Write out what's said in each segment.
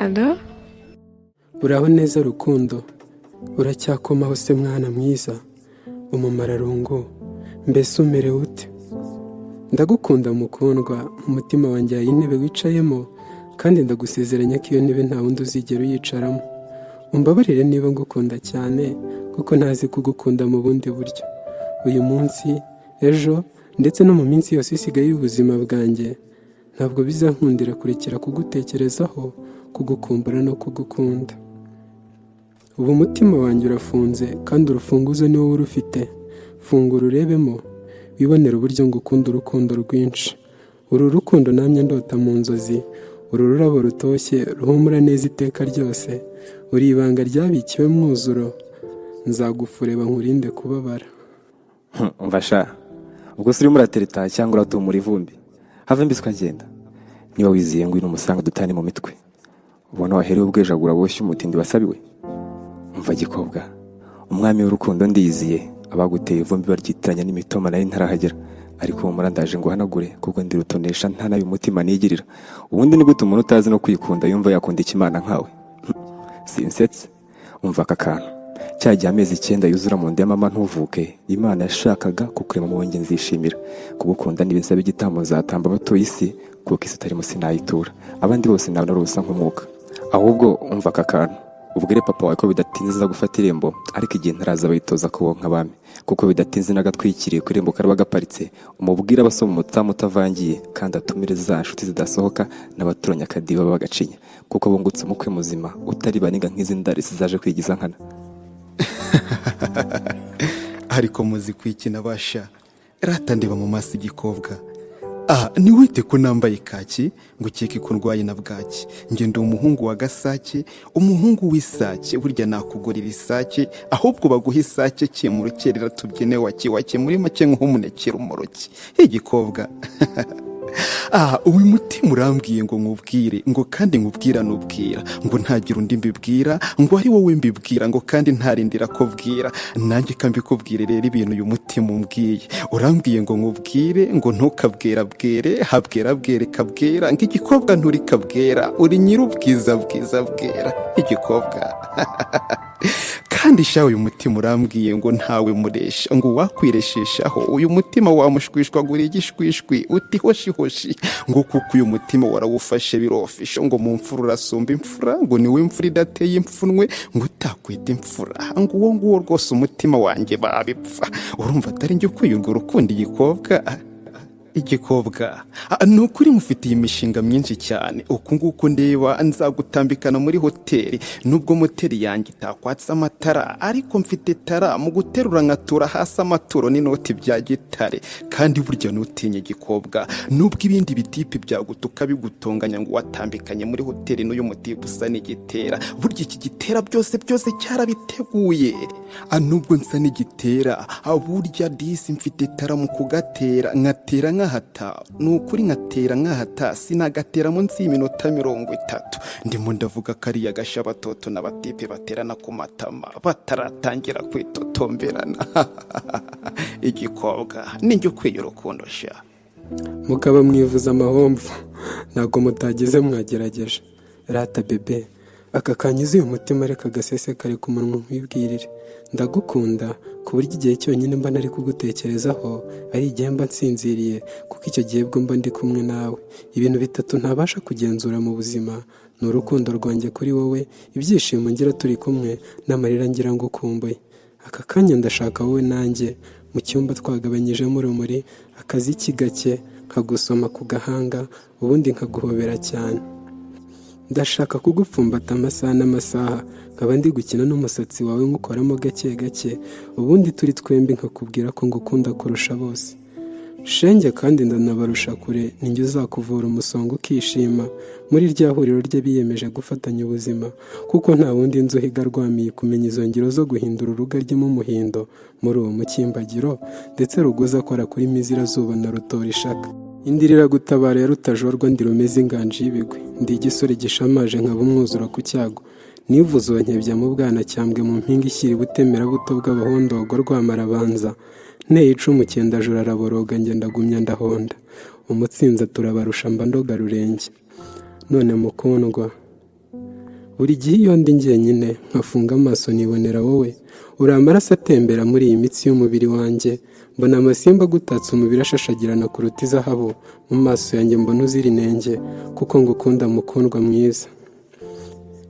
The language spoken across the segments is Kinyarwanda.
Alo? Uraho neza Rukundo, uracyakomaho se mwana mwiza, umumararungu, mbese umerewe ute? Ndagukunda mukundwa, umutima wanjye hari intebe wicayemo, kandi ndagusezeranya ko iyo ntebe nta wundi uzigera uyicaramo. Umbabarire niba ngukunda cyane, kuko ntazi kugukunda mu bundi buryo. Uyu munsi, ejo, ndetse no mu minsi yose isigaye y'ubuzima bwanjye, ntabwo bizankundira kurekera kugutekerezaho, kugukumbura no kugukunda. Ubu umutima wanjye urafunze kandi urufunguzo ni wowe urufite. Fungura urebemo, wibonera uburyo ngukunda urukundo rwinshi. Uru rukundo namye ndota mu nzozi, uru rurabo rutoshye ruhumura neza iteka ryose. Uri ibanga ryabikiwe mwuzuro, nzagufureba nkurinde kubabara. Umva ubwo se urimo uratereta cyangwa uratumura ivumbi? Have mbiswa ngenda. Niba wiziye ngo umusanga dutane mu mitwe, ubona waherewe ubwejagura boshye umutindi wasabiwe. Umva gikobwa, umwami w'urukundo ndiyiziye, abaguteye ivumbi baryitiranya n'imitoma nari ntarahagera, ariko umura ndaje ngo hanagure kuko ndi rutonesha nta nabi umutima nigirira. Ubundi ni gute umuntu utazi no kwikunda yumva yakunda ikimana nkawe? Sinsetse. Umva aka kantu, cyagiye amezi 9 yuzura mu nda ya mama ntuvuke, Imana yashakaga kukurema mu wenge nzishimira. Kugukunda nibisaba igitambo nzatamba batoye isi, kuko isi utari musi nayitura, abandi bose nabona rusa nk'umwuka. Ahubwo umva aka kantu, ubwire papa wawe ko bidatinze za gufata irembo, ariko igihe ntaraza bayitoza kubonka abami, kuko bidatinze nagatwikiriye ku irembo karaba gaparitse. Umubwire abasoma umutamu utavangiye, kandi atumire za nshuti zidasohoka n'abaturanya akadiba babagacinya, kuko bungutse umukwe muzima utari baniga nk'izi ndarisi zaje kwigiza nkana. Ariko muzi kwikina basha, rata ndeba mu maso igikobwa. Ni wite ko nambaye kaki ngo ukeke ko ndwaye na bwaki. Nge ndi umuhungu wa Gasake, umuhungu w'isake, burya nakugurira isake, ahubwo baguha isake cye mu rukerera tubyene wake muri make nk'umunekera umuroki. Igikobwa uyu mutima urambwiye ngo nkubwire, ngo kandi nkubwira nubwira, ngo ntagira undi mbibwira, ngo ari wowe mbibwira, ngo kandi ntarindira ko bwira. Nanjye kambikubwire rero ibintu uyu mutima umbwiye. Urambwiye ngo nkubwire, ngo ntukabwera bwere, habwera bwere kabwera, ngo igikobwa nturi kabwera, uri nyir'ubwiza bwiza bwera. Igikobwa kandi sha uyu mutima urambwiye ngo ntawe muresha, ngo wakwiresheshaho uyu mutima wamushwishwagura igishwishwi uti hoshi, ngo kuko uyu mutima warawufashe birofisho, ngo mu mfura urasumba imfura, ngo niwe mfura idateye imfunwe, ngo utakwita imfura, ngo uwo nguwo rwose umutima wanjye babipfa. Urumva atari njye kwiyurwa urukundo igikobwa? Igikobwa nukuri mufitiye imishinga myinshi cyane, uku nguko ndeba nzagutambikana muri hoteli, nubwo moteri yanjye itakwatsa amatara, ariko mfite tara mu guterura nkatura hasi amaturo n'inoti bya gitare. Kandi burya nutinye igikobwa, nubwo ibindi bitipi byagutuka bigutonganya ngo watambikanye muri hoteli n'uyu mutipe usa n'igitera, burya iki gitera byose cyarabiteguye. Nubwo nsa n'igitera, burya disi mfite tara mu kugatera, nkatera nkahata, nukuri nkatera nkahata, sinagatera munsi y'iminota 30. Ndimo ndavuga kariya gasha batoto n'abatipe baterana ku matama bataratangira kwitotomberana. Igikobwa ninjye ukwiye urukundo sha. Mukaba mwivuza amahomvu, ntabwo mutageze mwagerageje. Rata bebe, aka kanyuze uyu mutima reka gasese kare ku munwa nkwibwirire. Ndagukunda ku buryo igihe cyonyine mba nari kugutekerezaho ari igihe mba nsinziriye, kuko icyo gihe bwo mba ndi kumwe nawe. Ibintu 3 ntabasha kugenzura mu buzima ni urukundo rwanjye kuri wowe, ibyishimo ngira turi kumwe, n'amarira ngira ngo ukumbuye. Aka kanya ndashaka wowe nanjye mu cyumba twagabanyijemo urumuri, akaziki gake, nkagusoma ku gahanga, ubundi nkaguhobera cyane. Ndashaka kugupfumbata amasaha n'amasaha, nkaba ndi gukina n'umusatsi wawe nkukoramo gake gake, ubundi turi twembi nkakubwira ko ngukunda kurusha bose. Shenge kandi ndanabarusha kure, ninjye uzakuvura umusonga ukishima, muri rya huriro ry'abiyemeje gufatanya ubuzima, kuko nta wundi nzuhiga rwamiye kumenya izo ngiro zo guhindura urugaryi mu muhindo muri uwo mukimbagiro, ndetse ruguza akora kuri mizirazuba na rutora ishaka. Indirira gutabara ya rutajorwa ndi rumeze inganje y'ibigwi, ndi igisore gishamaje nkaba umwuzuro ku cyago, nivuze uwankebya mu bwana cyambwe mu mpinga ishyira ubutemera buto bw'abahondogo rwamarabanza, nteye icumu 9 joro araboroga ngenda gumya ndahonda, umutsinza turabarusha mba ndoga rurenge. None mukundwa, buri gihe iyo ndi njyenyine nkafunga amaso nibonera wowe, uri amaraso atembera muri iyi mitsi y'umubiri wanjye, mbona amasimba agutatse umubiri ashashagirana kuruta izahabu, mu maso yanjye mbona uzira inenge, kuko ngukunda mukundwa mwiza.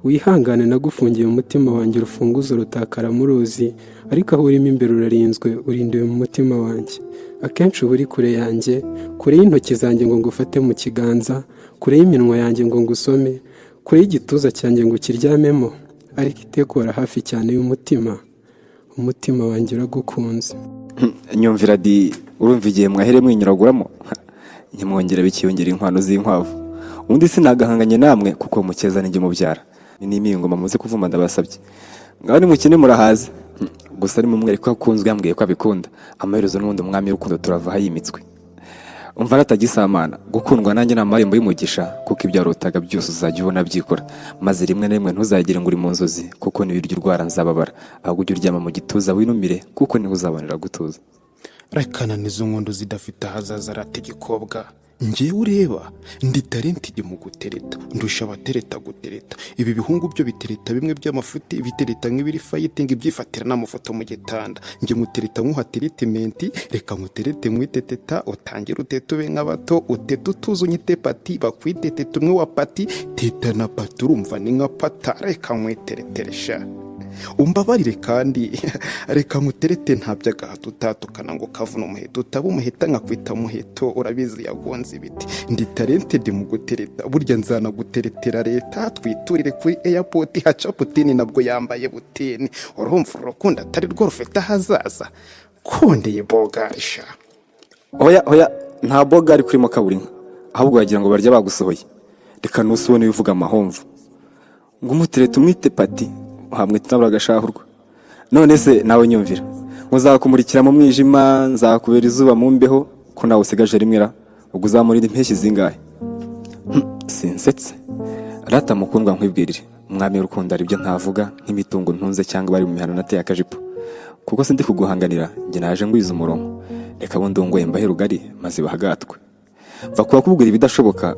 Wihangane nagufungiye umutima wanjye, urufunguzo rutakara mu ruzi, ariko aho urimo imbere urarinzwe, urindiwe mu mutima wanjye. Akenshi uba uri kure yanjye, kure y'intoki zanjye ngo ngufate mu kiganza, kure y'iminwa yanjye ngo ngusome, kure y'igituza cyanjye ngo ukiryamemo, ariko iteka uhora hafi cyane y'umutima. Umutima wanjye uragukunze. Nyumvira di, urumva igihe mwahere mwinyuraguramo nyamwongera bikiyongera inkwano z'inkwavu. Undi sinagahanganye namwe kuko mukeza ninjye mubyara. Ni imingoma muze kuvuma ndabasabye. Ngaho ni mukine murahaze. Gusa ari mumwe ariko akunzwe yambwiye ko abikunda. Amaherezo n'ubundi umwami y'urukundo turava hayimitswe. Umva ratagisamana, gukundwa nanjye n'amarembo y'umugisha, kuko ibyo rotaga byose uzajya ubona byikora. Maze rimwe na rimwe ntuzagire ngo uri mu nzozi, kuko nibiryo urwara nzababara. Ahubwo ujye uryama mu gituza winumire, kuko niho uzabonera gutuza. Rekana nizo nkondo zidafite ahazaza arategekobwa. Ngewe ureba ndi talenti mu gutereta, ndusha abatereta gutereta. Ibi bihungu byo bitereta bimwe by'amafuti, bitereta nk'ibiri fighting, ibyifatira n'amafoto mu gitanda. Nge mutereta nkuha treatment, reka muterete mwiteteta, utangira utetube nk'abato, utete utuzo nyite pati, bakwiteteta umwe wa pati, teta na pati urumva ni nka pata, reka mwitereteresha. Umbabarire kandi reka muterete ntabyagahato utatukana ngo kavuna umuheto, utaba umuheta nkakwita muheto, urabizi yagonze ibiti. Ndi talented mu gutereta, burya nzana guteretera leta, twiturire kuri airport haca Putin nabwo yambaye butini. Urumva urukundo atari rwo rufite ahazaza, kondeye bogarisha. Oya nta bogari kuri kaburinka, ahubwo wagira ngo barya bagusohoye. Reka nusubone bivuga amahomvu ngo umuterete umwite pati, hamwe tutabura agashahurwa. None se nawe nyumvira, nkuzakumurikira mu mwijima, nzakubera izuba mu mbeho, ko nawe usigaje rimwera, ubwo uzamurira impeshyi zingahe? Sinsetse rata mukundwa nkwibwirire, umwami w'urukundo ari byo ntavuga nk'imitungo ntunze cyangwa bari mu mihano nateye akajipo, kuko sindi kuguhanganira, njye naje ngwiza umurongo. Reka bundongoye mbahe rugari maze bahagatwe. Va kuba kubwira ibidashoboka,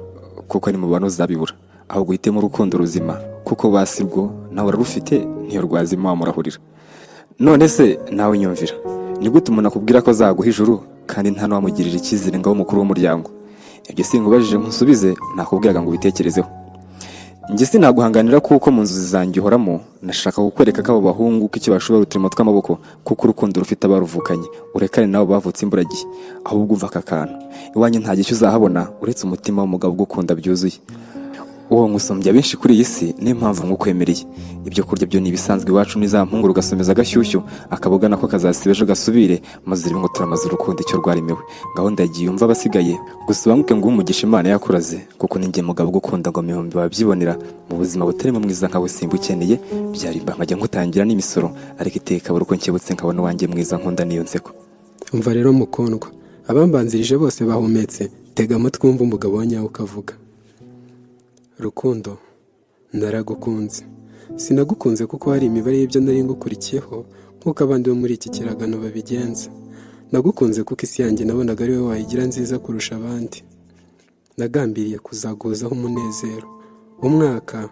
kuko ari mu bantu uzabibura, ahubwo uhitemo urukundo ruzima, kuko basirwo nawe urarufite ntiyo rwazima wamurahurira. None se nawe nyumvira, ni gute umuntu akubwira ko azaguha ijuru kandi nta n'uwamugirira icyizere ngaho umukuru w'umuryango? Ibyo sinkubajije nkusubize, nakubwiraga ngo ubitekerezeho. Njye sinaguhanganira kuko mu nzozi zanjye uhoramo, nashaka kukwereka ko abo bahungu ko icyo bashobora uturimo tw'amaboko, kuko urukundo rufite abaruvukanye, urekane nabo bavutse imburagihe. Ahubwo umva aka kantu, iwanyu nta gihe uzahabona uretse umutima w'umugabo ugukunda byuzuye. Uwo nkusumbya benshi kuri iyi si, niyo mpamvu nkukwemereye. Ibyo kurya byo nibisanzwe iwacu, nizampungura ugasomeza agashyushyu, akaboga nako kazasiba ejo gasubire, maze rimwe ngo turamaze urukundo icyo rwaremewe. Gahunda yagiye umva abasigaye, gusa ubanguke ngo umugisha Imana yakuraze, kuko ninjye mugabo ugukunda ngo mihombi babyibonera. Mu buzima butarimo mwiza nkawe simba ukeneye, byarimba nkajya ngutangira n'imisoro, ariko iteka buri uko nkebutse nkabona uwanjye mwiza nkunda niyo nseko. Umva rero mukundwa, abambanzirije bose bahumetse, tega amatwi wumva umugabo wa nyawe ukavuga. Rukundo, naragukunze. Sinagukunze kuko hari imibare y'ibyo nari ngukurikiyeho, nk'uko abandi bo muri iki kiragano babigenza. Nagukunze kuko isi yanjye nabonaga ari wowe wayigira nziza kurusha abandi. Nagambiriye kuzaguzaho umunezero. Umwaka,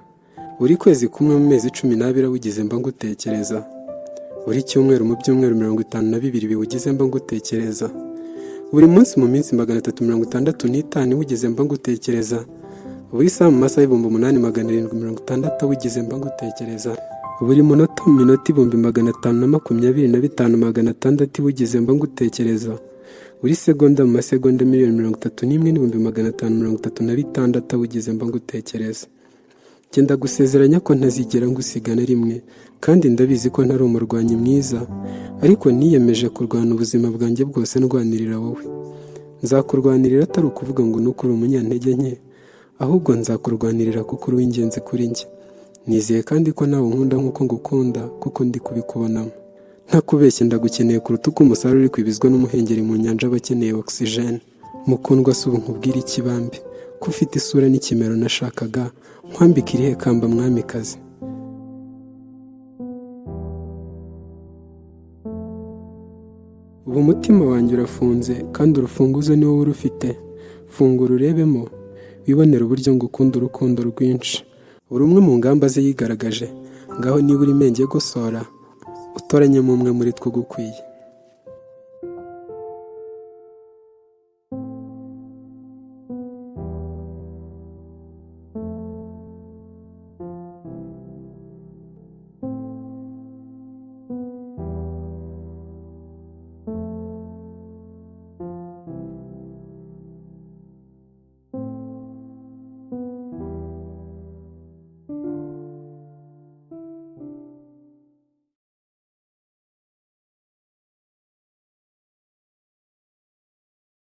buri kwezi kumwe mu mezi 12 awugize mba ngutekereza. Buri cyumweru mu byumweru 52 biwugize mba ngutekereza. Buri munsi mu minsi 365 wugize mba ngutekereza. Buri saa mu masaha 8760 wigize mba ngutekereza. Buri munota mu minota 525,600 wigize mba ngutekereza. Buri segonda mu masegonda 31,536 wigize mba ngutekereza. Genda gusezeranya ko ntazigera ngusigana rimwe, kandi ndabizi ko ntari umurwanyi mwiza, ariko niyemeje kurwana ubuzima bwanjye bwose ndwanirira wowe. Nzakurwanirira atari ukuvuga ngo nukuri umunyantege nke, ahubwo nzakurwanirira kuko uri ingenzi kuri njye. Nizeye kandi ko nawe nkunda nkuko ngukunda, kuko ndi kubikubonamo. Ntakubeshye ndagukeneye kuruta uko umusaruro uri kwibizwa n'umuhengeri mu nyanja abakeneye oxygen. Mukundwa subu nkubwira ikibambi, ko ufite isura n'ikimero nashakaga, nkwambika irihe kamba mwamikazi. Ubu umutima wanjye urafunze, kandi urufunguzo ni wowe urufite. Fungura urebemo, wibonera uburyo ngukunda urukundo rwinshi. buri umwe mu ngamba ze yigaragaje. Ngaho niba uri menge gosora, utoranyemo umwe muri two gukwiye.